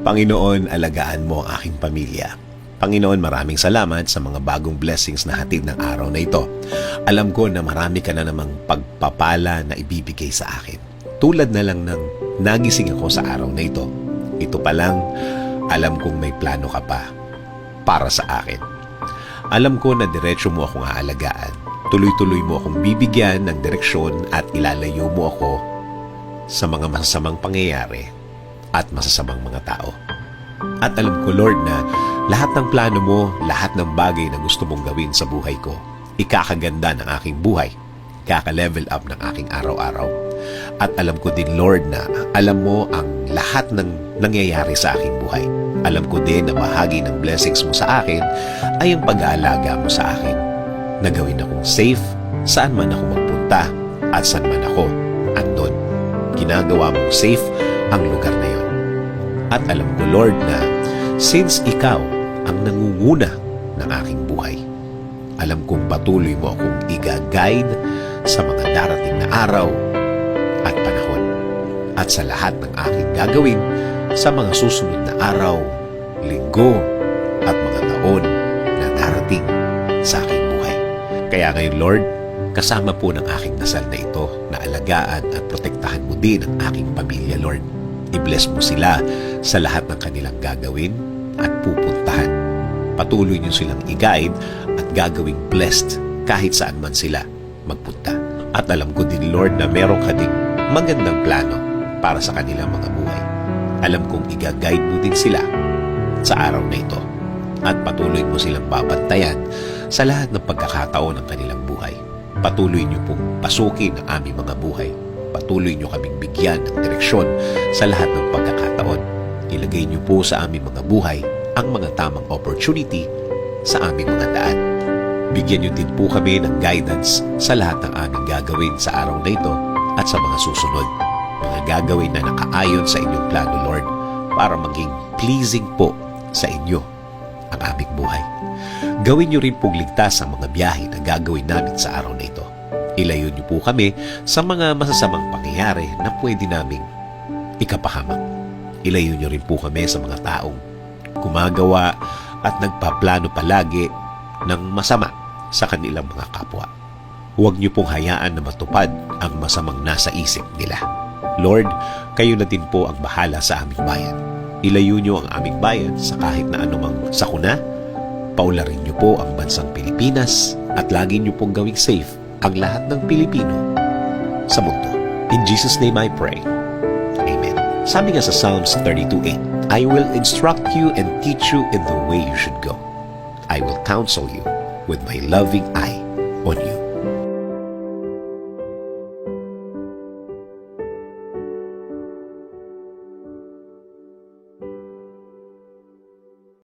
Panginoon, alagaan mo ang aking pamilya. Panginoon, maraming salamat sa mga bagong blessings na hatid ng araw na ito. Alam ko na marami ka na namang pagpapala na ibibigay sa akin. Tulad na lang ng nagising ako sa araw na ito. Ito pa lang, alam kong may plano ka pa para sa akin. Alam ko na diretso mo akong aalagaan. Tuloy-tuloy mo akong bibigyan ng direksyon at ilalayo mo ako sa mga masasamang pangyayari at masasamang mga tao. At alam ko, Lord, na lahat ng plano mo, lahat ng bagay na gusto mong gawin sa buhay ko, ikakaganda ng aking buhay, ikaka-level up ng aking araw-araw. At alam ko din, Lord, na alam mo ang lahat ng nangyayari sa aking buhay. Alam ko din na bahagi ng blessings mo sa akin ay ang pag-aalaga mo sa akin. Na gawin akong safe saan man ako magpunta at saan man ako andon. Ginagawa mong safe ang lugar na yon. At alam ko, Lord, na since ikaw ang nangunguna ng aking buhay, alam kong patuloy mo akong i-guide sa mga darating na araw at panahon at sa lahat ng aking gagawin sa mga susunod na araw, linggo at mga taon na darating sa aking buhay. Kaya ngayon, Lord, kasama po ng aking dasal na ito na alagaan at protektahan mo din ang aking pamilya, Lord. I-bless mo sila sa lahat ng kanilang gagawin at pupuntahan. Patuloy niyo silang i-guide at gagawing blessed kahit saan man sila magpunta. At alam ko din, Lord, na meron ka ding magandang plano para sa kanilang mga buhay. Alam kong i-guide mo din sila sa araw na ito at patuloy mo silang babantayan sa lahat ng pagkakataon ng kanilang buhay. Patuloy niyo pong pasukin ang aming mga buhay. Patuloy niyo kaming bigyan ng direksyon sa lahat ng pagkakataon. Ilagay niyo po sa aming mga buhay ang mga tamang opportunity sa aming mga daan. Bigyan niyo din po kami ng guidance sa lahat ng aming gagawin sa araw na ito at sa mga susunod. Mga gagawin na nakaayon sa inyong plano, Lord, para maging pleasing po sa inyo ang aming buhay. Gawin niyo rin pong ligtas ang mga biyahe na gagawin namin sa araw na ito. Ilayo niyo po kami sa mga masasamang pangyayari na pwede naming ikapahamak. Ilayo niyo rin po kami sa mga taong gumagawa at nagpaplano palagi ng masama sa kanilang mga kapwa. Huwag niyo pong hayaan na matupad ang masamang nasa isip nila. Lord, kayo na din po ang bahala sa aming bayan. Ilayo niyo ang aming bayan sa kahit na anumang sakuna. Paularin niyo po ang bansang Pilipinas at lagi niyo pong gawing safe ang lahat ng Pilipino sa mundo. In Jesus' name I pray. Amen. Sabi nga sa Psalms 32:8, I will instruct you and teach you in the way you should go. I will counsel you with my loving eye on you.